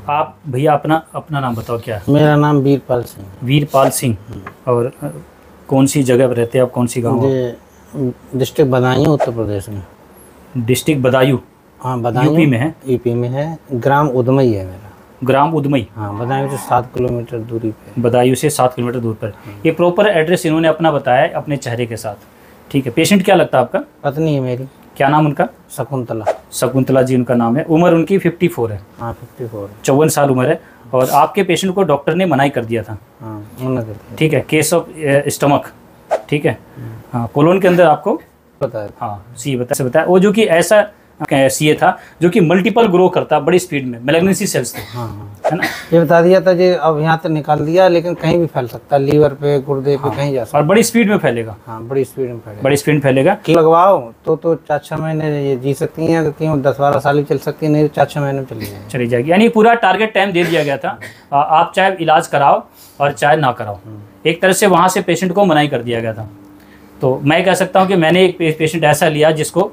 आप भैया अपना अपना नाम बताओ क्या है? मेरा नाम वीरपाल सिंह। वीरपाल सिंह। और कौन सी जगह पर रहते हैं आप, कौन सी गाँव? डिस्ट्रिक्ट बदायूं, उत्तर प्रदेश में। डिस्ट्रिक्ट बदायूं? हाँ, बदायूं यूपी में है। यूपी में है। ग्राम उदमई है मेरा। ग्राम उदमई? हाँ, बदायूं से 7 किलोमीटर दूरी पे। बदायूं से 7 किलोमीटर दूर पर। ये प्रॉपर एड्रेस इन्होंने अपना बताया अपने चेहरे के साथ। ठीक है, पेशेंट क्या लगता है आपका? पत्नी है मेरी। क्या नाम उनका? शकुंतला। शकुंतला जी उनका नाम है। उम्र उनकी 54 है। हाँ, 54। 54 साल उम्र है। और आपके पेशेंट को डॉक्टर ने मनाही कर दिया था। हाँ, मना कर दिया। ठीक है, केस ऑफ स्टमक। ठीक है, हाँ, कोलोन के अंदर आपको पता है। हाँ सी बताया वो, जो कि ऐसा सीए था जो कि मल्टीपल ग्रो करता बड़ी स्पीड में, मैलिग्नेंसी सेल्स थे। हाँ, हाँ। है ना? ये बता दिया था जी, अब यहाँ तक निकाल दिया, लेकिन कहीं भी फैल सकता है, लीवर पे, गुर्दे पे, कहीं जा सकता और बड़ी स्पीड में फैलेगा। हाँ, बड़ी स्पीड में फैलेगा। बड़ी स्पीड में फैलेगा। लगवाओ तो 4-6 महीने ये जी सकती हैं, अगर कहीं 10-12 साल भी चल सकती है, नहीं तो 4-6 महीने में चली जाएगी। यानी पूरा टारगेट टाइम दे दिया गया था। आप चाहे इलाज कराओ और चाहे ना कराओ, एक तरह से वहाँ से पेशेंट को मनाही कर दिया गया था। तो मैं कह सकता हूँ कि मैंने एक पेशेंट ऐसा लिया जिसको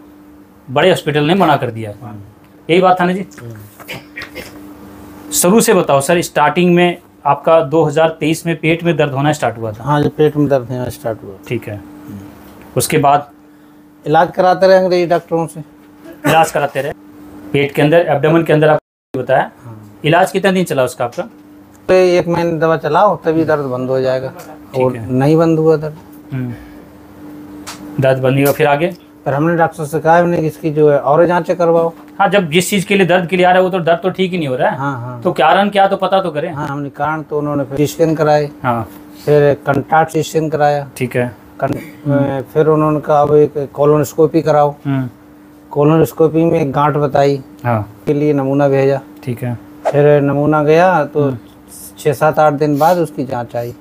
बड़े हॉस्पिटल ने मना कर दिया। यही बात था ना जी? शुरू से बताओ सर, स्टार्टिंग में आपका 2023 में पेट में दर्द होना स्टार्ट हुआ था? हाँ, जो पेट में दर्द होना स्टार्ट हुआ। ठीक है, उसके बाद इलाज कराते रहे अंग्रेजी डॉक्टरों से। इलाज कराते रहे पेट के अंदर, एब्डोमेन के अंदर आपको बताया। इलाज कितना दिन चला उसका आपका? तो 1 महीने दवा चलाओ तभी दर्द बंद हो जाएगा, और नहीं बंद हुआ दर्द। दर्द बंद नहीं हुआ, फिर आगे? पर हमने डॉक्टर से कहा हमने इसकी जो है और जांचें करवाओ। हाँ, जब जिस चीज़ के लिए दर्द के लिए आ रहा है वो तो दर्द तो ठीक ही नहीं हो रहा है। हाँ, हाँ। तो कारण क्या तो पता तो करें। हाँ, हमने कारण तो उन्होंने फिर स्कैन कराए। हाँ, फिर कंटाक्ट स्कैन कराया। ठीक है। फिर उन्होंने कहा अब एक कोलोनोस्कोपी कराओ। कोलोनोस्कोपी में एक गांठ बताई। हाँ, के लिए नमूना भेजा। ठीक है। फिर नमूना गया तो 6-7-8 दिन बाद उसकी जांच आई।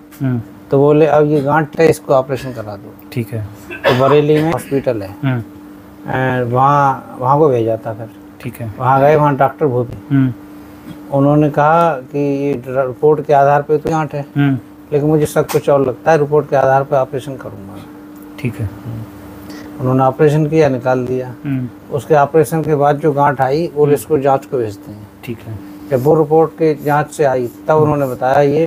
तो बोले अब ये गांठ है, इसको ऑपरेशन करा दो। ठीक है। तो बरेली में हॉस्पिटल है, वहाँ को भेजा था। फिर ठीक है, वहाँ गए, वहाँ डॉक्टर भूपी, उन्होंने कहा कि ये रिपोर्ट के आधार पे तो गांठ है, लेकिन मुझे सब कुछ और लगता है, रिपोर्ट के आधार पे ऑपरेशन करूँगा। ठीक है। उन्होंने ऑपरेशन किया, निकाल दिया। उसके ऑपरेशन के बाद जो गांठ आई वो इसको जांच को भेजते हैं। ठीक है। जब वो रिपोर्ट के जांच से आई तब उन्होंने बताया ये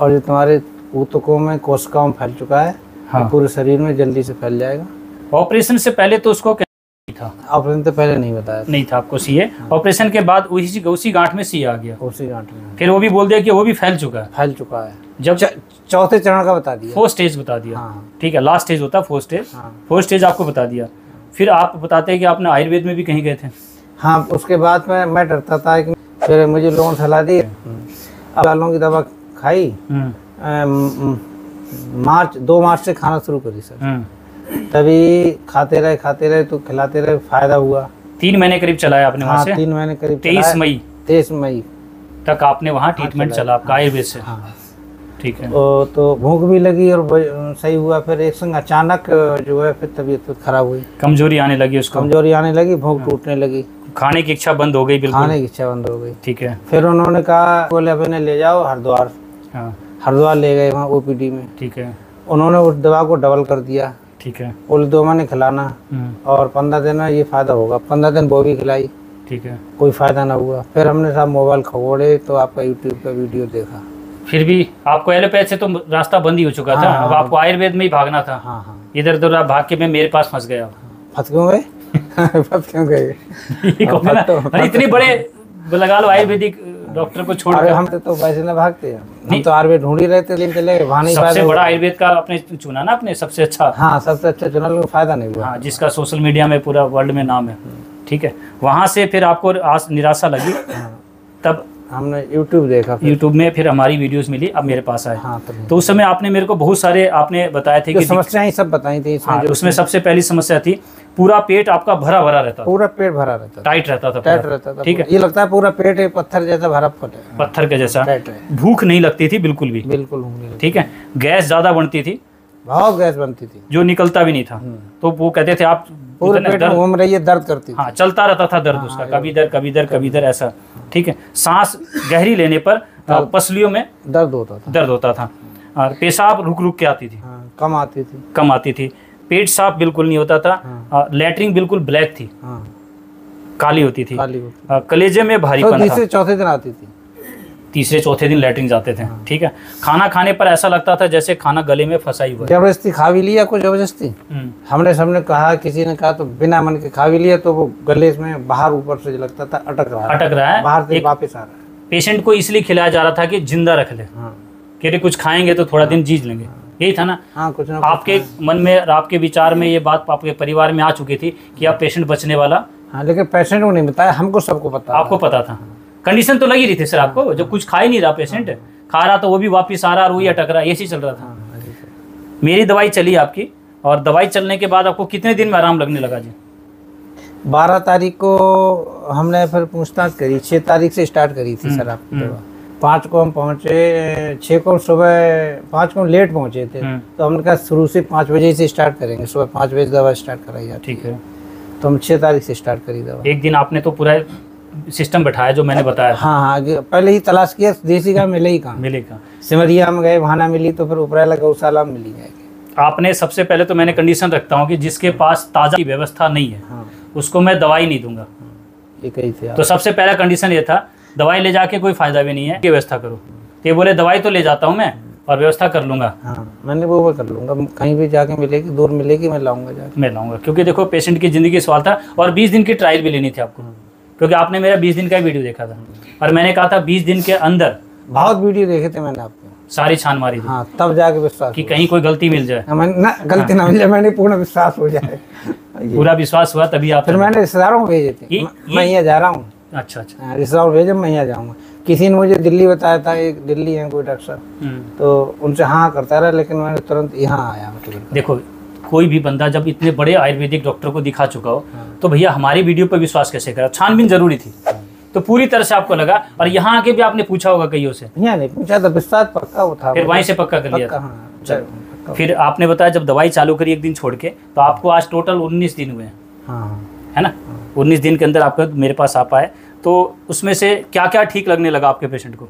और ये तुम्हारे ऊतकों में, कोशिकाओं में फैल चुका है। हाँ। पूरे शरीर में जल्दी से फैल जाएगा। ऑपरेशन से पहले तो उसको नहीं था? ऑपरेशन से पहले नहीं बताया, नहीं था आपको सीए। ऑपरेशन के बाद उसी गांठ में सीए आ गया। उसी गांठ में फिर वो भी बोल दिया कि वो भी फैल चुका है। फैल चुका है। जब चौथे चरण का बता दिया, 4 स्टेज बता दिया। हाँ। ठीक है, लास्ट स्टेज होता है 4 स्टेज। हाँ। 4 स्टेज आपको बता दिया। फिर आप बताते हैं कि आपने आयुर्वेद में भी कहीं गए थे? हाँ, उसके बाद मैं डरता था कि फिर मुझे लोगों ने सलाह दी, अब लालों की दवा खाई। 2 मार्च से खाना शुरू करी सर। तभी खाते रहे तो खिलाते रहे, फायदा हुआ। 3 महीने करीब चलाया आपने वहाँ से? 3 महीने करीब। 23 मई तक आपने वहाँ ट्रीटमेंट चला आपका आयुर्वेद से? हाँ। ठीक है। तो भूख भी लगी और सही हुआ। फिर एक संग अचानक जो है फिर तबीयत खराब हुई, कमजोरी आने लगी उसको? कमजोरी आने लगी, भूख टूटने लगी, खाने की इच्छा बंद हो गई बिल्कुल? खाने की इच्छा बंद हो गई। ठीक है। फिर उन्होंने कहा, बोले अब इन्हें ले जाओ हरिद्वार। हाँ। हरिद्वार ले गए, वहाँ ओपीडी में। ठीक है। उन्होंने उस दवा को डबल कर दिया। ठीक है। बोले 2 महीने खिलाना और 15 दिन में ये फायदा होगा। 15 दिन वो भी खिलाई। ठीक है। कोई फायदा ना हुआ। फिर हमने सब मोबाइल खगोड़े तो आपका यूट्यूब का वीडियो देखा। फिर भी आपको एलोपैथ से तो रास्ता बंद ही हो चुका था। अब आपको आयुर्वेद में ही भागना था। हाँ, हाँ। इधर उधर आप भाग के मैं मेरे पास फंस गया। फंस क्यों गए? फंस क्यों गए? इतने बड़े लगा लो आयुर्वेदिक डॉक्टर को छोड़। हम तो वैसे ना भागते हैं, हम तो आयुर्वेद ढूंढ ही रहते, लेकिन चले गए वहाँ नहीं। सबसे बड़ा आयुर्वेद का आपने चुना ना, आपने सबसे अच्छा। हाँ, सबसे अच्छा चुना, लेकिन फायदा नहीं हुआ। हाँ, जिसका सोशल मीडिया में पूरा वर्ल्ड में नाम है। ठीक है, वहाँ से फिर आपको निराशा लगी। तब हमने यूट्यूब देखा, यूट्यूब में फिर हमारी वीडियोस मिली, अब मेरे पास आए। हाँ, तो उस समय आपने मेरे को बहुत सारे आपने बताए थे कि समस्याएं सब बताई थी। हाँ, उसमें सबसे पहली समस्या थी पूरा पेट आपका भरा भरा रहता था। पूरा पेट भरा रहता था, टाइट रहता था। ठीक है, ये लगता है पूरा पेट पत्थर जैसा भरा, पत्थर के जैसा। टाइट। भूख नहीं लगती थी बिल्कुल भी? बिल्कुल। ठीक है, गैस ज्यादा बनती थी, बहुत गैस बनती थी, जो निकलता भी नहीं था। तो वो कहते थे आप पूरे पेट में घूम रही है, दर्द करती थी। हाँ, चलता रहता था दर्द उसका, कभी इधर कभी इधर कभी इधर ऐसा। ठीक है, सांस गहरी लेने पर पसलियों में दर्द होता था और पेशाब रुक रुक के आती थी। कम आती थी। पेट साफ बिल्कुल नहीं होता था। लैट्रिन बिल्कुल ब्लैक थी। काली होती थी, काली होती कलेजे में भारीपन था। तीसरे चौथे दिन आती थी, तीसरे चौथे दिन लैट्रिन जाते थे। ठीक है, खाना खाने पर ऐसा लगता था जैसे खाना गले में फंसा ही हुआ है। जबरदस्ती खा भी लिया, कुछ जबरदस्ती हमने सबने कहा, किसी ने कहा तो बिना मन के खा भी लिया, तो वो गले में बाहर ऊपर से लगता था अटक रहा है, बाहर से वापस आ रहा है। पेशेंट को इसलिए खिलाया जा रहा था कि जिंदा रख ले, कि कुछ खाएंगे तो थोड़ा दिन जीज लेंगे, यही था ना। हाँ, कुछ ना आपके मन में, आपके विचार में ये बात आपके परिवार में आ चुकी थी कि आप पेशेंट बचने वाला। हाँ, लेकिन पेशेंट को नहीं बताया, हमको सबको पता, आपको पता था। कंडीशन तो लगी रही थी सर आपको, जब कुछ खा ही नहीं रहा पेशेंट, खा रहा तो वो भी वापिस आ रहा और वही अटक रहा, ऐसे ही चल रहा था। मेरी दवाई चली आपकी, और दवाई चलने के बाद आपको कितने दिन में आराम लगने लगा जी? 12 तारीख को हमने फिर पूछताछ करी, 6 तारीख से स्टार्ट करी थी सर आपकी दवा। 5 को हम पहुँचे, 6 को सुबह, 5 को लेट पहुँचे थे, तो हमने कहा शुरू से 5 बजे से स्टार्ट करेंगे, सुबह 5 बजे दवा स्टार्ट कराई जाती। ठीक है, तो हम 6 तारीख से स्टार्ट करी दवा। एक दिन आपने तो पूरा सिस्टम बैठाया जो मैंने बताया। हाँ, पहले ही तलाश किया, देसी का मिले ही कहाँ, मिलेगा। सिमरिया में गए, वहाँ ना मिली तो फिर उपराला गौशाला में मिली जाएगी। आपने सबसे पहले तो मैंने कंडीशन रखता हूँ कि जिसके पास ताज़ा की व्यवस्था नहीं है, उसको मैं दवाई नहीं दूंगा। ये कही थी। तो सबसे पहला कंडीशन ये था, दवाई ले जाके कोई फायदा भी नहीं है, व्यवस्था करो। तो ये बोले दवाई तो ले जाता हूँ मैं और व्यवस्था कर लूँगा। हाँ, मैंने वो कर लूँगा, कहीं भी जाके मिलेगी, दूर मिलेगी, मैं लाऊंगा जाके, मैं लाऊंगा। क्योंकि देखो पेशेंट की ज़िंदगी सवाल था, और 20 दिन की ट्रायल भी लेनी थी आपको, क्योंकि आपने मेरा 20 दिन का वीडियो देखा था, और मैंने कहा था 20 दिन के अंदर, बहुत वीडियो देखे थे मैंने आपके, सारी छान मारी थी। हाँ, तब जाके विश्वास कि कहीं कोई गलती मिल जाए। ना गलती ना मिल जाए, मैंने पूर्ण विश्वास हो जाए। पूरा विश्वास हुआ तभी आप। फिर मैंने रिश्तेदारों को भेजे थे, मैं यहाँ जा रहा हूँ। अच्छा, रिश्तेदारों भेजे, मैं यहाँ जाऊँगा। किसी ने मुझे दिल्ली बताया था, एक दिल्ली है कोई डॉक्टर, तो उनसे हाँ करता रहा, लेकिन मैंने तुरंत यहाँ आया। देखो, कोई भी बंदा जब इतने बड़े आयुर्वेदिक डॉक्टर को दिखा चुका हो, तो भैया हमारी वीडियो पर विश्वास कैसे करा? छानबीन जरूरी थी, तो पूरी तरह से आपको लगा। और यहाँ आके भी आपने पूछा होगा कईयों से? यहाँ नहीं पूछा था, विश्वास पक्का वो था, फिर वहीं से पक्का कर लिया था। फिर आपने बताया जब दवाई चालू करी एक दिन छोड़ के, तो आपको आज टोटल 19 दिन हुए हैं, है ना? 19 दिन के अंदर आपका मेरे पास आ पाए, तो उसमें से क्या क्या ठीक लगने लगा आपके पेशेंट को?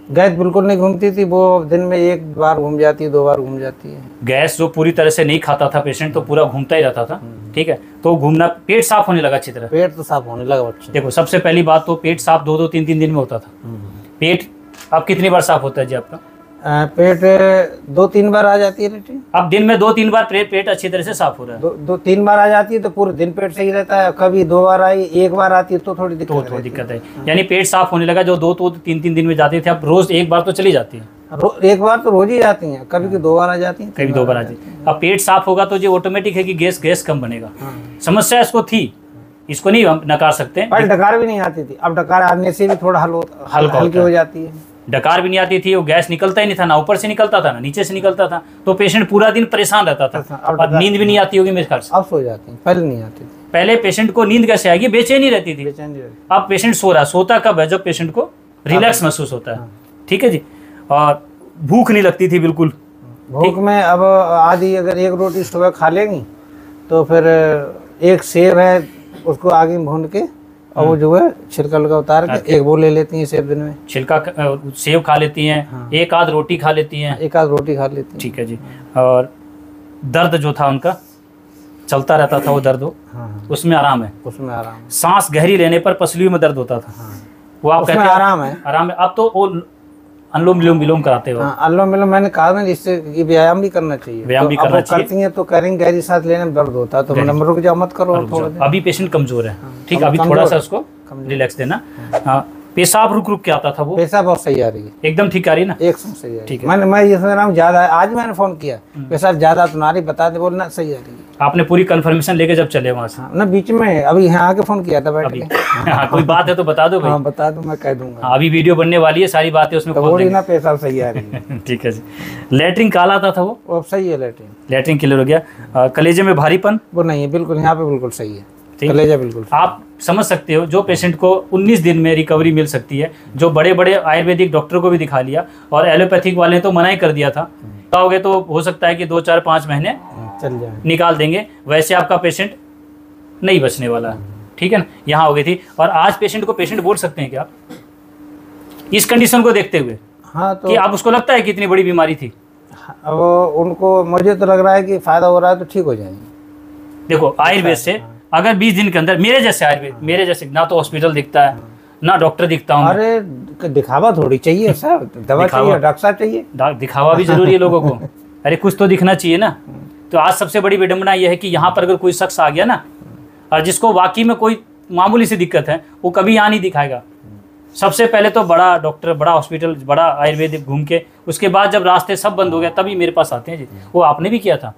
गैस बिल्कुल नहीं घूमती थी, वो दिन में 1 बार घूम जाती है, 2 बार घूम जाती है। गैस जो पूरी तरह से नहीं खाता था पेशेंट, तो पूरा घूमता ही रहता था। ठीक है, तो घूमना, पेट साफ होने लगा अच्छी तरह। पेट तो साफ होने लगा बच्चे। देखो, सबसे पहली बात तो पेट साफ 2-2, 3-3 दिन में होता था। पेट अब कितनी बार साफ होता है जी आपका? पेट 2-3 बार आ जाती है लेटिन। अब दिन में 2-3 बार पेट अच्छी तरह से साफ हो रहा है। 2-3 बार आ जाती है तो पूरे दिन पेट सही रहता है। कभी 2 बार आई, 1 बार आती है तो थोड़ी दिक्कत है। यानी पेट साफ होने लगा, जो 2-3 दिन में जाते थे, अब रोज 1 बार तो चली जाती है। 1 बार तो रोज ही जाती हैं, कभी 2 बार आ जाती हैं, कभी 2 बार आ जाती है। अब पेट साफ होगा तो जो ऑटोमेटिक है कि गैस कम बनेगा। समस्या इसको थी, इसको नहीं हम नकार सकते। डकार भी नहीं आती थी, अब डकार आने से भी थोड़ा हल्की हो जाती है। डकार भी नहीं आती थी, वो गैस निकलता ही नहीं था, ना ऊपर से निकलता था ना नीचे से निकलता था, तो पेशेंट पूरा दिन परेशान रहता था। और नींद भी नहीं आती होगी मेरे ख्याल से। अब सो जाती है, पहले नहीं आती थी। पहले पेशेंट को नींद कैसे आएगी? बेचैनी रहती थी। अब पेशेंट सो रहा है, सोता कब है? जब पेशेंट को रिलैक्स महसूस होता है। ठीक है जी। और भूख नहीं लगती थी बिल्कुल। भूख में अब आधी अगर 1 रोटी सुबह खा लेंगी तो फिर 1 सेब है, उसको आगे भून के और वो जो है छिलका लगा उतार के 1 वो ले लेती हैं सेब दिन में। छिलका सेब खा लेती हैं। हाँ। 1 आध रोटी खा लेती हैं। 1 आध रोटी खा लेती हैं। ठीक है जी। और दर्द जो था उनका चलता रहता था, वो दर्द हो। हाँ। उसमें आराम है। उसमें आराम। सांस गहरी लेने पर पसलियों में दर्द होता था। हाँ। वो आप कहते हैं आराम है। आराम है। अब तो वो अनुलोम विलोम कराते हो? हाँ, अनुलोम विलोम मैंने कहा ना, इससे व्यायाम भी करना चाहिए। व्यायाम भी करना चाहिए। करती हैं तो करेंगे, गहरी सांस लेने में दर्द होता है तो नंबर रुक जाओ, मत करो थोड़ा। अभी पेशेंट कमजोर है। ठीक, अभी थोड़ा सा उसको रिलैक्स देना। पेशाब रुक के आता था वो? पेशाब बहुत सही आ रही है, एकदम ठीक आ रही है ना? एकदम सही है। ठीक है, मैं ये समझ रहा हूँ ज्यादा, आज मैंने फोन किया पेशाब ज्यादा तो नारी बता दे, बोलना सही आ रही है। आपने पूरी कंफर्मेशन लेके जब चले वहाँ से? ना बीच में अभी यहाँ आके फोन किया था बैठ के। हाँ, कोई बात है तो बता दो भाई। हाँ, बता दो, मैं कह दूंगा। अभी वीडियो बनने वाली है, सारी बातें उसमें तो ना पेशाब सही आ रही है। ठीक है जी। लैट्रिन काला था वो? अब सही है, लैट्रिन क्लियर हो गया। कलेजे में भारीपन? वो नहीं है, बिल्कुल यहाँ पे बिल्कुल सही है। कलेजा बिल्कुल। आप समझ सकते हो, जो पेशेंट को 19 दिन में रिकवरी मिल सकती है, जो बड़े बड़े आयुर्वेदिक डॉक्टर को भी दिखा लिया और एलोपैथिक वाले तो मना ही कर दिया था, कहोगे तो हो सकता है कि 2, 4, 5 महीने चल जाए, निकाल देंगे, वैसे आपका पेशेंट नहीं बचने वाला है। ठीक है ना? यहाँ हो गई थी। और आज पेशेंट को पेशेंट बोल सकते हैं क्या इस कंडीशन को देखते हुए? हाँ, तो कि आप उसको लगता है कि इतनी बड़ी बीमारी थी? अब उनको, मुझे तो लग रहा है कि फायदा हो रहा है तो ठीक हो जाएंगे। देखो, आयुर्वेद से अगर 20 दिन के अंदर मेरे जैसे आयुर्वेद, मेरे जैसे ना तो हॉस्पिटल दिखता है ना डॉक्टर दिखता हूँ। अरे दिखावा थोड़ी चाहिए सर, दवा चाहिए, डॉक्टर साहब चाहिए, दिखावा भी जरूरी है लोगों को। अरे कुछ तो दिखना चाहिए ना। तो आज सबसे बड़ी विडंबना यह है कि यहाँ पर अगर कोई शख्स आ गया ना और जिसको वाकई में कोई मामूली सी दिक्कत है, वो कभी यहाँ नहीं दिखाएगा। सबसे पहले तो बड़ा डॉक्टर, बड़ा हॉस्पिटल, बड़ा आयुर्वेदिक घूम के, उसके बाद जब रास्ते सब बंद हो गया तभी मेरे पास आते हैं जी। वो आपने भी किया था।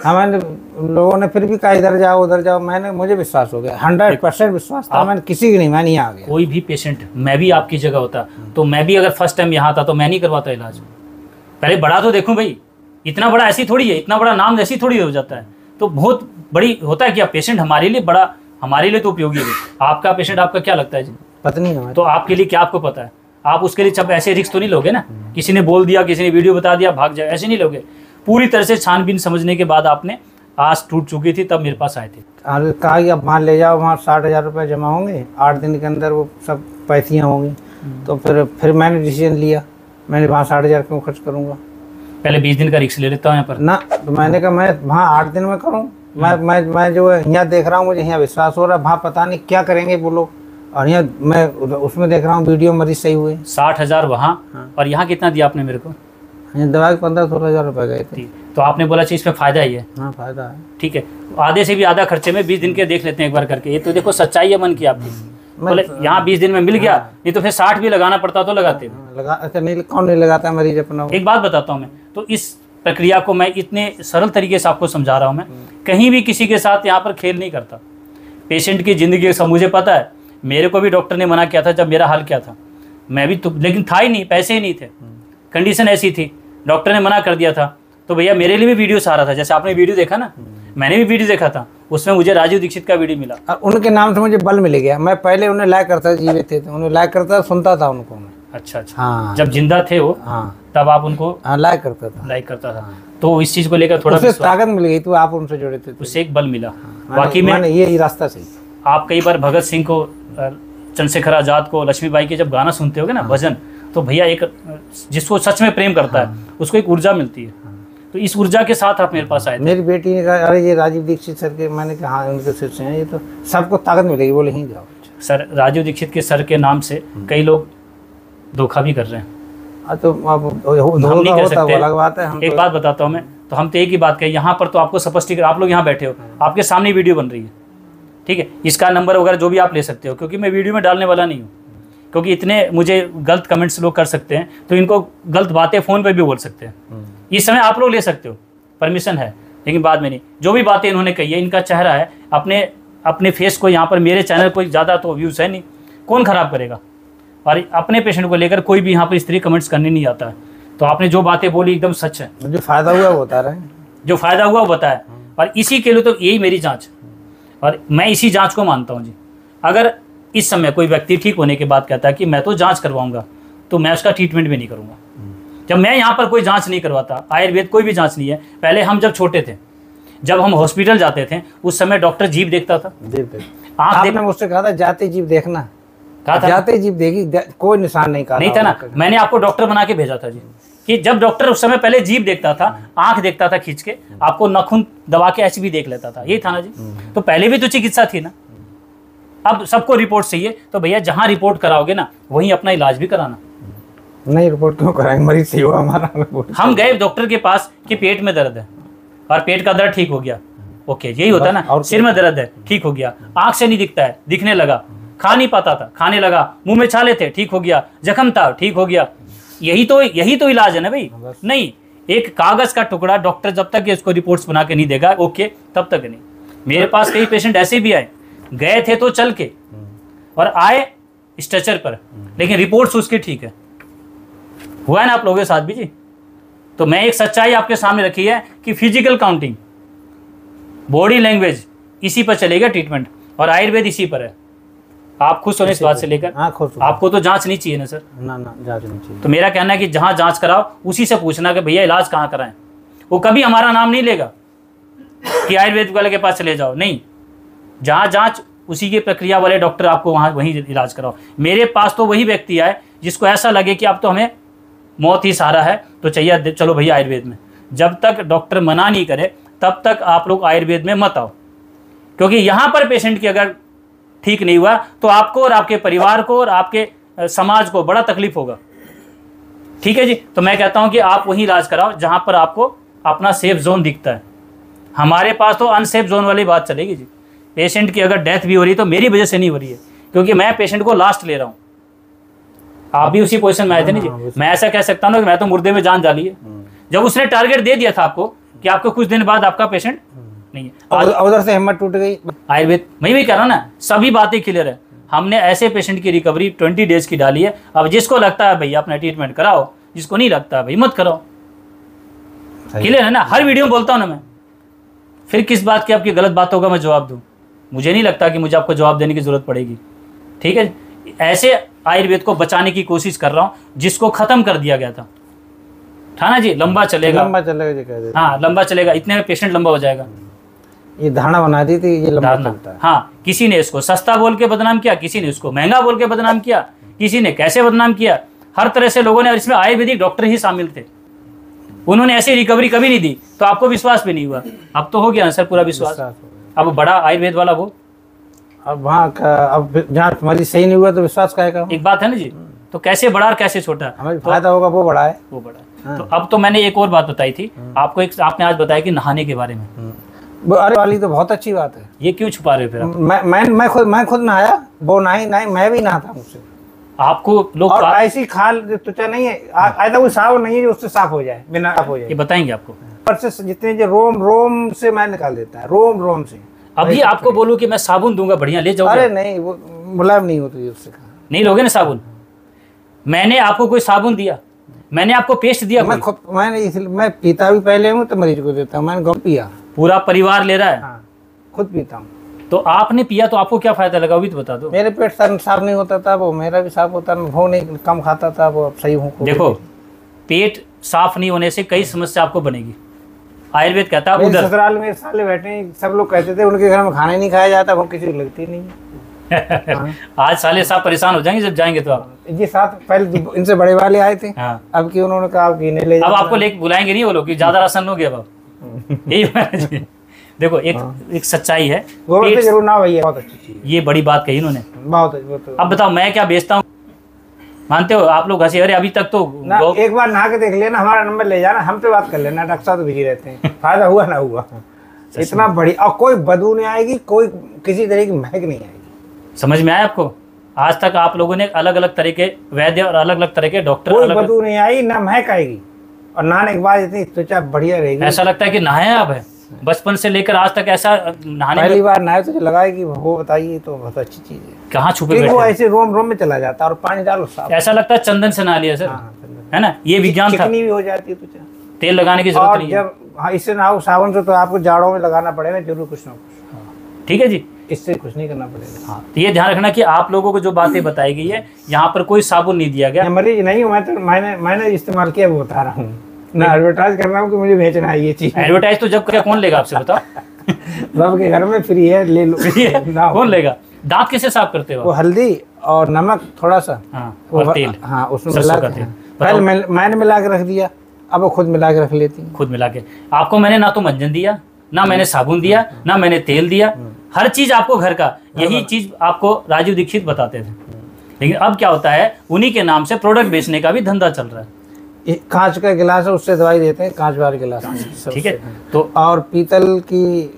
हमारे लोगों ने फिर भी कहा इधर जाओ उधर जाओ, मुझे विश्वास हो गया, 100% विश्वास था। मैंने किसी की नहीं, मैं नहीं आ गया। कोई भी पेशेंट, मैं भी आपकी जगह होता तो मैं भी अगर फर्स्ट टाइम यहाँ था तो मैं नहीं करवाता इलाज। पहले बड़ा तो देखूं भाई, इतना बड़ा ऐसी थोड़ी है, इतना बड़ा नाम ऐसी थोड़ी हो जाता है। तो बहुत बड़ी होता है कि आप पेशेंट हमारे लिए बड़ा, हमारे लिए तो उपयोगी है। आपका पेशेंट आपका क्या लगता है जी? पत्नी है तो आपके लिए क्या आपको पता है? आप उसके लिए जब ऐसे रिस्क तो नहीं लोगे ना, किसी ने बोल दिया, किसी ने वीडियो बता दिया, भाग जाए, ऐसे नहीं लोगे। पूरी तरह से छानबीन समझने के बाद आपने आस टूट चुकी थी तब मेरे पास आए थे। कहा कि अब वहाँ ले जाओ, वहाँ 60,000 रुपये जमा होंगे, 8 दिन के अंदर वो सब पैसियाँ होंगी। तो फिर मैंने डिसीजन लिया, मैंने वहाँ 60,000 क्यों खर्च करूँगा, पहले 20 दिन का रिस्क ले लेता हूँ यहाँ पर ना। तो मैंने कहा मैं वहाँ 8 दिन में करूँ। मैं जो है यहाँ देख रहा हूँ, मुझे यहाँ विश्वास हो रहा है, वहाँ पता नहीं क्या करेंगे वो लोग, और यहाँ मैं उसमें देख रहा हूँ वीडियो मरीज सही हुए। 60,000 वहाँ और यहाँ कितना दिया आपने मेरे को? यहाँ दवा के 15-16,000 रुपये गए थे। तो आपने बोला चाहिए इसमें फ़ायदा ही है। हाँ फ़ायदा है। ठीक है, आधे से भी आधा खर्चे में 20 दिन के देख लेते हैं एक बार करके। ये तो देखो सच्चाई है मन की आपकी। बोले यहाँ 20 दिन में मिल गया, नहीं तो फिर 60 भी लगाना पड़ता तो लगाते लगा। अच्छा नहीं, कौन नहीं लगाता मरीज अपना। एक बात बताता हूँ मैं, तो इस प्रक्रिया को मैं इतने सरल तरीके से आपको समझा रहा हूँ। मैं कहीं भी किसी के साथ यहाँ पर खेल नहीं करता। पेशेंट की ज़िंदगी का मुझे पता है, मेरे को भी डॉक्टर ने मना किया था जब मेरा हाल क्या था। मैं भी तो, लेकिन था ही नहीं, पैसे ही नहीं थे, कंडीशन ऐसी थी, डॉक्टर ने मना कर दिया था। तो भैया मेरे लिए भी वीडियो आ रहा था, जैसे आपने वीडियो देखा ना, मैंने भी वीडियो देखा था, उसमें मुझे राजीव दीक्षित का वीडियो मिला और उनके नाम से मुझे बल मिल गया। मैं पहले उन्हें लाइक करता, जीवित थे तो उन्हें लाइक करता, सुनता था उनको मैं। अच्छा। हाँ, जब जिंदा थे वो, हाँ, तब आप उनको लाइक करता था, लाइक करता था। तो इस चीज़ को लेकर थोड़ा उससे ताकत मिल गई, तो आप उनसे जुड़े थे, उससे एक बल मिला। बाकी में ये रास्ता सही। आप कई बार भगत सिंह को, चंद्रशेखर आज़ाद को, लक्ष्मीबाई के जब गाना सुनते होगे ना, भजन, तो भैया एक जिसको सच में प्रेम करता है उसको एक ऊर्जा मिलती है। तो इस ऊर्जा के साथ आप मेरे पास आए थे। मेरी बेटी ने कहा अरे ये राजीव दीक्षित सर के, मैंने कहा हाँ उनके सिर से हैं, ये तो सबको ताकत मिलेगी। बोले ही जाओ सर, राजीव दीक्षित के सर के नाम से कई लोग धोखा भी कर रहे हैं। तो आप हम नहीं कह सकते, अलग बात है। एक बात बताता हूँ मैं, तो हम तो एक ही बात कहें, यहाँ पर तो आपको स्पष्टीकरण, आप लोग यहाँ बैठे हो, आपके सामने वीडियो बन रही है, ठीक है, इसका नंबर वगैरह जो भी आप ले सकते हो, क्योंकि मैं वीडियो में डालने वाला नहीं हूँ, क्योंकि इतने मुझे गलत कमेंट्स लोग कर सकते हैं, तो इनको गलत बातें फ़ोन पे भी बोल सकते हैं। इस समय आप लोग ले सकते हो, परमिशन है, लेकिन बाद में नहीं। जो भी बातें इन्होंने कही है, इनका चेहरा है, अपने फेस को यहाँ पर, मेरे चैनल को ज़्यादा तो व्यूज़ है नहीं, कौन ख़राब करेगा। और अपने पेशेंट को लेकर कोई भी यहाँ पर इस तरह कमेंट्स करने नहीं आता है। तो आपने जो बातें बोली एकदम सच है, जो फ़ायदा हुआ वो बता रहे हैं, जो फ़ायदा हुआ वो बताया, और इसी के लिए तो यही मेरी जाँच, और मैं इसी जाँच को मानता हूँ जी। अगर इस समय कोई व्यक्ति ठीक होने के बाद कहता है कि मैं तो जांच करवाऊंगा, तो मैं उसका ट्रीटमेंट भी नहीं करूंगा। जब मैं यहाँ पर कोई जांच नहीं करवाता, आयुर्वेद कोई भी जांच नहीं है। पहले हम जब छोटे थे, जब हम हॉस्पिटल जाते थे, उस समय डॉक्टर जीभ देखता था। आपने मुझसे कहा था जाते जीभ देखना, कहा था जाते जीभ देखी, कोई निशान नहीं कहा, नहीं था ना। मैंने आपको डॉक्टर बना के भेजा था जी, कि जब डॉक्टर उस समय पहले जीभ देखता था, आंख देखता था खींच के, आपको नाखून दबा के ऐसे भी देख लेता था, यही था ना जी। तो पहले भी तो चिकित्सा थी ना। अब सबको रिपोर्ट चाहिए, तो भैया जहाँ रिपोर्ट कराओगे ना, वहीं अपना इलाज भी कराना। नहीं रिपोर्ट क्यों कराएंगे, मरीज सही हुआ हमारा रिपोर्ट। हम गए डॉक्टर के पास कि पेट में दर्द है, और पेट का दर्द ठीक हो गया, ओके, यही होता है ना। सिर में दर्द है, ठीक हो गया, आंख से नहीं दिखता है, दिखने लगा, खा नहीं पाता था, खाने लगा, मुंह में छाले थे, ठीक हो गया, जख्म था, ठीक हो गया। यही तो इलाज है ना भाई। नहीं, एक कागज का टुकड़ा डॉक्टर जब तक इसको रिपोर्ट्स बना के नहीं देगा, ओके, तब तक नहीं। मेरे पास कई पेशेंट ऐसे भी आए, गए थे तो चल के, और आए स्ट्रेचर पर, लेकिन रिपोर्ट्स उसके ठीक है। हुआ है ना आप लोगों के साथ भी जी। तो मैं एक सच्चाई आपके सामने रखी है कि फिजिकल काउंटिंग, बॉडी लैंग्वेज, इसी पर चलेगा ट्रीटमेंट, और आयुर्वेद इसी पर है। आप खुश होने इस बात से लेकर? हाँ खुश। आपको तो जांच नहीं चाहिए ना सर? ना जांच नहीं चाहिए। तो मेरा कहना है कि जहाँ जांच कराओ उसी से पूछना कि भैया इलाज कहाँ कराएं। वो कभी हमारा नाम नहीं लेगा कि आयुर्वेद वाले के पास चले जाओ, नहीं, जहाँ जांच उसी की प्रक्रिया वाले डॉक्टर आपको वहीं इलाज कराओ। मेरे पास तो वही व्यक्ति आए जिसको ऐसा लगे कि अब तो हमें मौत ही सहारा है, तो चाहिए चलो भैया आयुर्वेद में। जब तक डॉक्टर मना नहीं करे तब तक आप लोग आयुर्वेद में मत आओ। क्योंकि यहाँ पर पेशेंट की अगर ठीक नहीं हुआ तो आपको और आपके परिवार को और आपके समाज को बड़ा तकलीफ होगा। ठीक है जी। तो मैं कहता हूँ कि आप वहीं इलाज कराओ जहाँ पर आपको अपना सेफ जोन दिखता है। हमारे पास तो अनसेफ जोन वाली बात चलेगी जी। पेशेंट की अगर डेथ भी हो रही है तो मेरी वजह से नहीं हो रही है, क्योंकि मैं पेशेंट को लास्ट ले रहा हूँ। आप भी उसी पोजीशन में आए थे नहीं जी। मैं ऐसा कह सकता हूँ ना कि मैं तो मुर्दे में जान डाली है। जब उसने टारगेट दे दिया था आपको कि आपको कुछ दिन बाद आपका पेशेंट नहीं है, उधर से हिम्मत टूट गई। आयुर्वेद मैं भी कह रहा हूँ ना, सभी बातें क्लियर है। हमने ऐसे पेशेंट की रिकवरी 20 डेज की डाली है। अब जिसको लगता है भैया अपना ट्रीटमेंट कराओ, जिसको नहीं लगता है भाई मत कराओ। क्लियर है ना। हर वीडियो में बोलता हूँ ना मैं, फिर किस बात की आपकी गलत बातों का मैं जवाब दूँ? मुझे नहीं लगता कि मुझे आपको जवाब देने की जरूरत पड़ेगी। ठीक है। ऐसे आयुर्वेद को बचाने की कोशिश कर रहा हूँ जिसको खत्म कर दिया गया था ना जी। लंबा चलेगा, लंबा चलेगा। हाँ लंबा चलेगा, इतने में पेशेंट लंबा हो जाएगा। ये धारणा बना दी थी, ये लंबा चलता है। हाँ, किसी ने इसको सस्ता बोल के बदनाम किया, किसी ने इसको महंगा बोल के बदनाम किया, किसी ने कैसे बदनाम किया, हर तरह से लोगों ने। और इसमें आयुर्वेदिक डॉक्टर ही शामिल थे। उन्होंने ऐसी रिकवरी कभी नहीं दी, तो आपको विश्वास भी नहीं हुआ। अब तो हो गया सर पूरा विश्वास। अब बड़ा आयुर्वेद वाला वो, अब वहाँ अब जहाँ मरीज सही नहीं हुआ तो विश्वास करेगा। एक बात है ना जी। तो कैसे बड़ा और कैसे छोटा, हमें फायदा होगा वो बड़ा है, वो बड़ा है। तो अब तो मैंने एक और बात बताई थी आपको, एक आपने आज बताया कि नहाने के बारे में। अरे वाली तो बहुत अच्छी बात है। ये क्यों छुपा रहे हो फिर आप? मैं खुद नहाया, वो नहीं मैं भी नहाता हूँ उससे। आपको लोग और ऐसी खाल त्वचा नहीं है, ऐसा कोई साबुन नहीं है जो उससे साफ हो जाए, बिना साफ हो जाए। ये बताएंगे आपको। पर से जितने जो रोम से मैं निकाल देता है, रोम से। अभी आपको बोलूं कि मैं साबुन दूंगा बढ़िया ले जाओगे? अरे नहीं, वो मुलायम नहीं होती उससे। नहीं लोगे ना साबुन? मैंने आपको कोई साबुन दिया? मैंने आपको पेस्ट दिया? मैं पीता भी पहले हूँ तो मरीज को देता हूँ। मैंने गम पिया, पूरा परिवार ले रहा है। हाँ, खुद पीता हूँ। तो आपने पिया तो आपको क्या फायदा लगा, अभी तो बता दो। मेरे पेट साफ नहीं होता था, वो मेरा भी साफ होता, वो नहीं कम खाता था, वो अब सही हूँ। देखो, पेट साफ नहीं होने से कई समस्या आपको बनेगी। आयुर्वेद कहता है उधर ससुराल में साले बैठे हैं, सब लोग कहते थे उनके घर में खाना ही नहीं खाया जाता, वो किसी को लगती नहीं। आज साले साहब परेशान हो जाएंगे जब जाएंगे तो आप। ये साथ पहले इनसे बड़े वाले आए थे। हाँ। अब की उन्होंने कहा कि नहीं ले अब आपको लेके बुलाएंगे नहीं वो लोग कि ज्यादा राशन लोगे अब यही देखो एक सच्चाई है। पेट जरूर ना भैया, बहुत अच्छी चीज। ये बड़ी बात कही उन्होंने, बहुत अच्छी। अब बताओ मैं क्या बेचता हूँ, मानते हो आप लोग? हंसी। अरे अभी तक तो एक बार नहा के देख लेना, हमारा नंबर ले जाना, हम पे बात कर लेना, डॉक्टर साहब तो बिजी रहते हैं। फायदा हुआ ना हुआ, इतना बढ़िया। और कोई बदबू नहीं आएगी, कोई किसी तरह की महक नहीं आएगी। समझ में आया आपको? आज तक आप लोगों ने अलग अलग तरह के वैद्य और अलग अलग तरह के डॉक्टर, कोई बदबू नहीं आई, ना महक आएगी, और नहाने के बाद इतनी त्वचा बढ़िया रहेगी। ऐसा लगता है कि नहाए आप है बचपन से लेकर आज तक। ऐसा नहाने पहली बार नहाए तो लगाएगी वो, बताइए, तो बहुत अच्छी चीज है। कहाँ छुपे वो ऐसे रोम में चला जाता है, और पानी डालो साफ। ऐसा लगता है चंदन से नहा लिया सर, है ना? ये विज्ञान था। चिकनी भी हो जाती है त्वचा, तेल लगाने की जरूरत नहीं है। जब इससे नहाओ साबुन से, तो आपको जाड़ों में लगाना पड़ेगा जरूर कुछ ना कुछ। ठीक है जी, इससे कुछ नहीं करना पड़ेगा। हाँ, तो ये ध्यान रखना कि आप लोगों को जो बातें बताई गई है, यहाँ पर कोई साबुन नहीं दिया गया। मरीज नहीं हूँ मैं, तो मैंने इस्तेमाल किया, वो बता रहा हूँ ना। एडवर्टाइज कर रहा हूँ कि मुझे बेचना है ये चीज। एडवर्टाइज तो जब क्या कौन लेगा आपसे, बताओ? सबके घर में फ्री है, ले लो। कौन लेगा? दांत कैसे साफ करते हो? वो हल्दी और नमक थोड़ा सा, हाँ, और तेल, हाँ, उसमें मिला के। पहले मैंने मिला के रख दिया, अब वो खुद मिला के रख लेती है। खुद मिला के। आपको मैंने ना तो मंजन दिया, ना मैंने साबुन दिया, ना मैंने तेल दिया। हर चीज आपको घर का, यही चीज आपको राजीव दीक्षित बताते थे। लेकिन अब क्या होता है, उन्हीं के नाम से प्रोडक्ट बेचने का भी धंधा चल रहा है। कांच का गिलास है, उससे दवाई देते हैं, कांच वाले गिलास। ठीक है। तो और पीतल की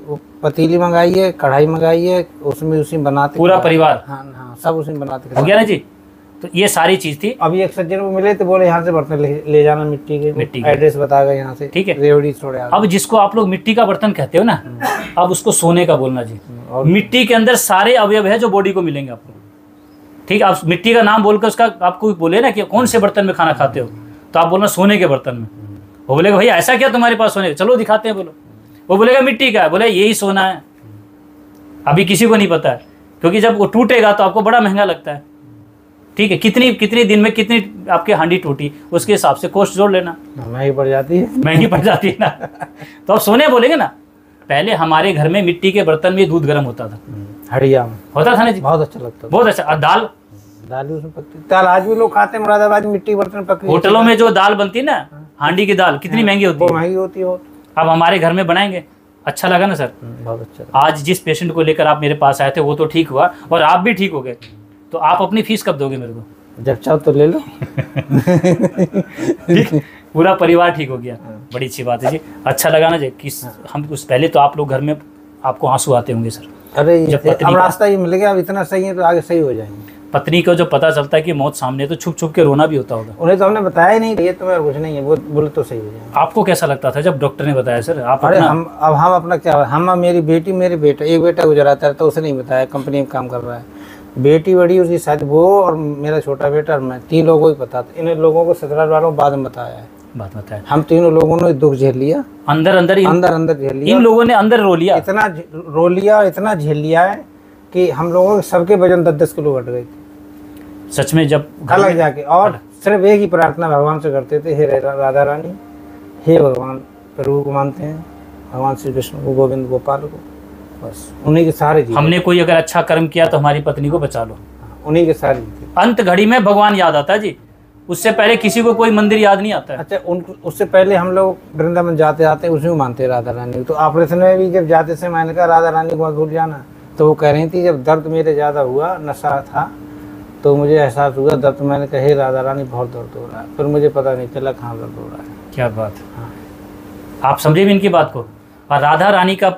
पतीली मंगाई है, कढ़ाई मंगाई है, उसमें उसी बनाते पूरा परिवार। हाँ, सब उसी में बनाते। हो गया ना जी? तो ये सारी चीज थी। अभी एक सज्जन को मिले तो बोले यहाँ से बर्तन ले जाना मिट्टी के, एड्रेस बता गए यहाँ से। ठीक है, रेवड़ी छोड़े। अब जिसको आप लोग मिट्टी का बर्तन कहते हो ना, अब उसको सोने का बोलना जी। और मिट्टी के अंदर सारे अवयव है जो बॉडी को मिलेंगे आपको। ठीक है, आप मिट्टी का नाम बोलकर उसका आपको बोले ना कि कौन से बर्तन में खाना खाते हो, तो आप बोलना सोने के बर्तन में। वो बोलेगा भैया ऐसा क्या तुम्हारे पास सोने, चलो दिखाते हैं। बोलो, वो बोलेगा मिट्टी का है, बोले यही सोना है। अभी किसी को नहीं पता है, क्योंकि जब वो टूटेगा तो आपको बड़ा महंगा लगता है। ठीक है, कितनी दिन में कितनी आपकी हांडी टूटी, उसके हिसाब से कॉस्ट जोड़ लेना। महंगी पड़ जाती है, महंगी पड़ जाती है ना। तो आप सोने बोलेंगे ना। पहले हमारे घर में मिट्टी के बर्तन में दूध गर्म होता था, हड़िया में होता था ना जी, बहुत अच्छा लगता था, बहुत अच्छा। और दाल उसमें पकती, दाल आज भी लोग खाते हैं मुरादाबाद मिट्टी बर्तन पकती। होटलों में जो दाल बनती है ना, हांडी की दाल कितनी महंगी होती है, महंगी होती है। अब हमारे घर में बनाएंगे अच्छा लगा ना सर? बहुत अच्छा। आज जिस पेशेंट को लेकर आप मेरे पास आए थे वो तो ठीक हुआ और आप भी ठीक हो गए, तो आप अपनी फीस कब दोगे मेरे को? जब चाहो तो ले लो। ठीक, पूरा परिवार ठीक हो गया, बड़ी अच्छी बात है जी। अच्छा लगा ना जी कि हम उस पहले तो आप लोग घर में आपको आंसू आते होंगे सर? अरे जब अब रास्ता ये मिल गया, अब इतना सही है तो आगे सही हो जाएंगे। पत्नी को जो पता चलता है कि मौत सामने, तो छुप छुप के रोना भी होता होगा? उन्हें तो हमने बताया ही नहीं, ये तो मैं कुछ नहीं है, वो बोले तो सही हो जाएगा। आपको कैसा लगता था जब डॉक्टर ने बताया सर? आप अरे हम अपना क्या, हम मेरी बेटी, मेरे बेटा, एक बेटा गुजरा था तो उसे नहीं बताया, कंपनी में काम कर रहा है, बेटी बड़ी उसकी शादी, वो और मेरा छोटा बेटा और मैं, 3 लोगों को ही पता था। इन लोगों को 17 वालों बाद में बताया है। बात बताया, हम तीनों लोगों ने दुख झेल लिया, अंदर अंदर झेल लिया। इन लोगों ने अंदर रो लिया, इतना रो लिया, इतना झेल लिया है कि हम लोगों के सबके वजन 10-10 किलो घट गए थे सच में जब अलग जाके। और सिर्फ एक ही प्रार्थना भगवान से करते थे, हे राधा रानी, हे भगवान, प्रभु को मानते हैं, भगवान श्री कृष्ण को, गोविंद गोपाल को, बस उन्हीं के सारे जीते। हमने कोई अगर अच्छा कर्म किया तो हमारी पत्नी को बचा लो, उन्हीं के सारे जीते। अंत घड़ी में भगवान याद आता है जी, उससे पहले किसी को कोई मंदिर याद नहीं आता है। अच्छा, उससे पहले हम लोग वृंदावन जाते आते उसमें मानते राधा रानी। तो ऑपरेशन में भी जब जाते से मैंने कहा राधा रानी को मत भूल जाना, तो वो कह रही थी जब दर्द मेरे ज़्यादा हुआ, नशा था, तो मुझे एहसास हुआ दर्द, मैंने कहा हे राधा रानी बहुत दर्द हो रहा है, फिर मुझे पता नहीं चला कहाँ दर्द हो रहा है। क्या बात है, हाँ। आप समझे भी इनकी बात को। और राधा रानी का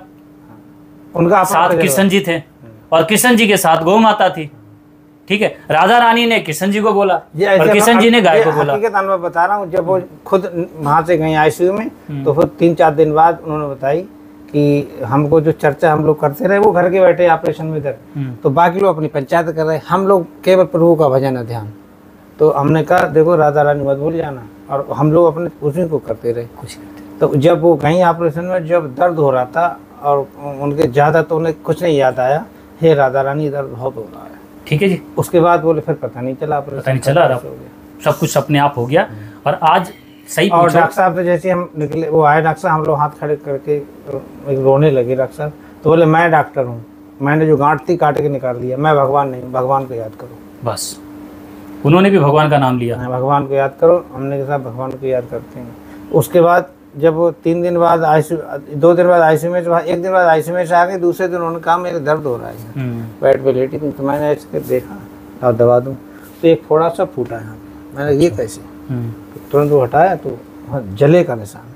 उनका साथ कृष्ण जी थे और कृष्ण जी के साथ गौ माता थी, ठीक है। राधा रानी ने कृष्ण जी को बोला और कृष्ण जी ने गाय को बोला। हकीकत मैं बता रहा हूँ, जब वो खुद वहाँ से गई आईसीयू में, तो फिर 3-4 दिन बाद उन्होंने बताई कि हमको जो चर्चा हम लोग करते रहे, वो घर के बैठे ऑपरेशन में इधर, तो बाकी लोग अपनी पंचायत कर रहे, हम लोग केवल प्रभु का भजन है, ध्यान। तो हमने कहा देखो राधा रानी मत भूल जाना, और हम लोग अपने उसी को करते रहे कुछ। तो जब वो गई ऑपरेशन में, जब दर्द हो रहा था और उनके ज़्यादा, तो उन्हें कुछ नहीं याद आया, हे राधा रानी दर्द बहुत हो रहा है, ठीक है जी। उसके बाद बोले फिर पता नहीं चला, पता नहीं चला, सब कुछ अपने आप हो गया। और आज सही, और डॉक्टर साहब तो जैसे हम निकले, वो आए डॉक्टर साहब, हम लोग हाथ खड़े करके रोने लगे। डॉक्टर साहब तो बोले मैं डॉक्टर हूँ, मैंने जो गांठ थी काट के निकाल दिया, मैं भगवान नहीं, भगवान को याद करो बस। उन्होंने भी भगवान का नाम लिया, भगवान को याद करो। हमने के साथ भगवान को याद करते हैं। उसके बाद जब वो 3 दिन बाद आईसीयू, 2 दिन बाद आईसीयू में, 1 दिन बाद आईसीयू में से आ गए, दूसरे दिन उन्होंने कहा मेरे दर्द हो रहा है, बेड पे लेटी थी, तो मैंने ऐसे देखा और दवा दूँ, तो एक थोड़ा सा फूटा है, मैंने ये कैसे, तुरंत वो हटाया तो जले का निशान।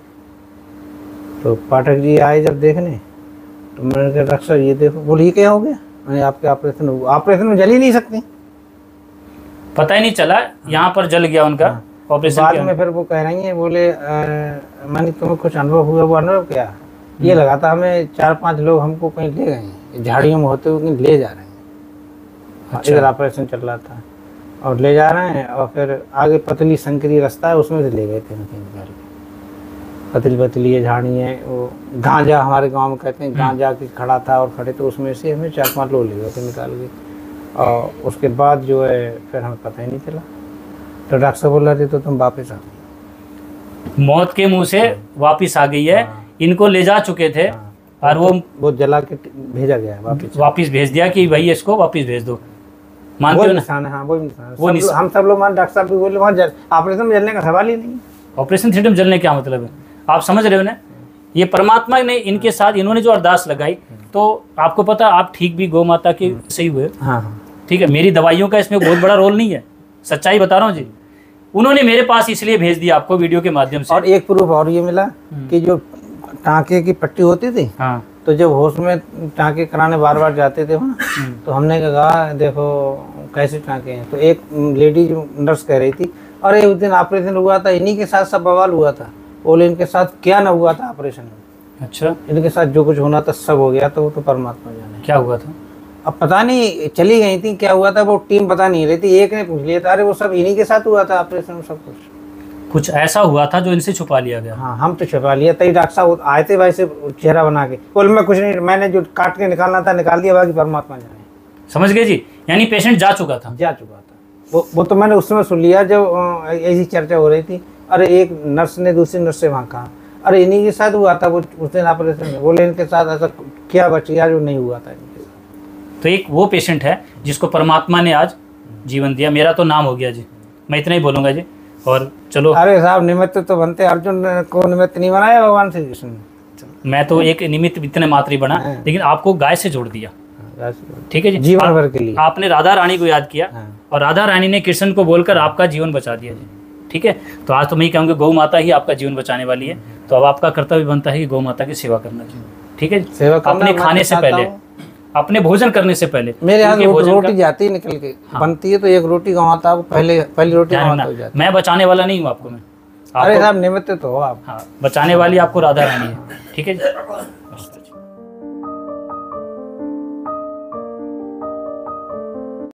तो पाठक जी आए जब देखने, तो मैंने कहा डॉक्टर साहब ये देखो। बोले ये क्या हो गया? मैंने आपके ऑपरेशन में जल ही नहीं सकती, पता ही नहीं चला, यहाँ पर जल गया उनका ऑपरेशन। बाद में फिर वो कह रही हैं, बोले मैंने तुम्हें कुछ अनुभव हुआ? वो अनुभव क्या? ये लगा था हमें 4-5 लोग हमको कहीं ले गए, झाड़ियों में होते हुए कहीं ले जा रहे हैं। इधर ऑपरेशन चल रहा था और ले जा रहे हैं, और फिर आगे पतली संकरी रास्ता है, उसमें से ले गए थे निकाल के। पतली पतली ये झाड़ी है, वो गांजा हमारे गांव में कहते हैं, गांजा की खड़ा था और खड़े, तो उसमें से हमें 4-5 लोग ले गए थे निकाल के। और उसके बाद जो है फिर हमें पता ही नहीं चला। तो डॉक्टर साहब बोल रहे थे तो तुम वापस आ गई, मौत के मुंह से वापस आ गई है। इनको ले जा चुके थे और वो जला के भेजा गया, वापस भेज दिया कि भाई इसको वापस भेज दो। मानते हो ना? हाँ, वो निशान हम सब लोग मान। डॉक्टर साहब भी बोले वहाँ ऑपरेशन में जलने का सवाल ही नहीं। ऑपरेशन थिएटर में जलने क्या मतलब है? आप समझ रहे हो ना? ये परमात्मा ने इनके साथ, इन्होंने जो अरदास लगाई, तो आपको पता, आप ठीक भी गौ माता के सही हुए। हाँ, ठीक है, मेरी दवाइयों का इसमें बहुत बड़ा रोल नहीं है, सच्चाई बता रहा हूँ जी। उन्होंने मेरे पास इसलिए भेज दिया आपको वीडियो के माध्यम से। और एक प्रूफ और ये मिला कि जो टाँके की पट्टी होती थी, हाँ, तो जब होश में टाँके कराने बार बार जाते थे वहाँ, तो हमने कहा देखो कैसे टाँके हैं। तो एक लेडी जो नर्स कह रही थी, अरे उस दिन ऑपरेशन हुआ था, इन्हीं के साथ सब बवाल हुआ था। बोले इनके साथ क्या ना हुआ था ऑपरेशन में? अच्छा, इनके साथ जो कुछ होना था सब हो गया। तो वो तो परमात्मा जाने क्या हुआ था। अब पता नहीं, चली गई थी, क्या हुआ था वो टीम बता नहीं रही थी। एक ने पूछ लिया था, अरे वो सब इन्हीं के साथ हुआ था ऑपरेशन, सब कुछ ऐसा हुआ था जो इनसे छुपा लिया गया। हाँ, हम तो छुपा लिया। तभी डॉक्टर साहब आए थे वैसे चेहरा बना के, बोले मैं कुछ नहीं, मैंने जो काट के निकालना था निकाल दिया, बाकी परमात्मा जाने। समझ गए जी? यानी पेशेंट जा चुका था। वो तो मैंने उस समय सुन लिया जब ऐसी चर्चा हो रही थी। अरे एक नर्स ने दूसरी नर्स से वहाँ कहा, अरे इन्हीं के साथ हुआ था वो उस दिन ऑपरेशन में। बोले इनके साथ ऐसा क्या बच गया जो नहीं हुआ था इनके साथ। तो एक वो पेशेंट है जिसको परमात्मा ने आज जीवन दिया। मेरा तो नाम हो गया जी, मैं इतना ही बोलूँगा जी। और चलो, अरे साहब निमित्त तो बनते, अर्जुन को निमित्त नहीं बनाया भगवान श्री कृष्ण ने। मैं तो एक निमित्त इतने मात्र बना, लेकिन आपको गाय से जोड़ दिया। ठीक है जी, जीवन भर के लिए आपने राधा रानी को याद किया और राधा रानी ने कृष्ण को बोलकर आपका जीवन बचा दिया जी। ठीक है, तो आज तो मैं कहूँगा गौ माता ही आपका जीवन बचाने वाली है। तो अब आपका कर्तव्य बनता है कि गौ माता की सेवा करना चाहिए। ठीक है, सेवा करना, अपने खाने से पहले, अपने भोजन करने से पहले मेरे यहाँ रोटी जाती है निकल के, बनती है तो एक रोटी गंवाता हूँ, पहली रोटी गंवाता हो जाती है। मैं बचाने वाला नहीं हूँ आपको, मैं अरे साहब निमित्त तो हो आप। हाँ, बचाने वाली आपको राधा रानी है। ठीक है जी।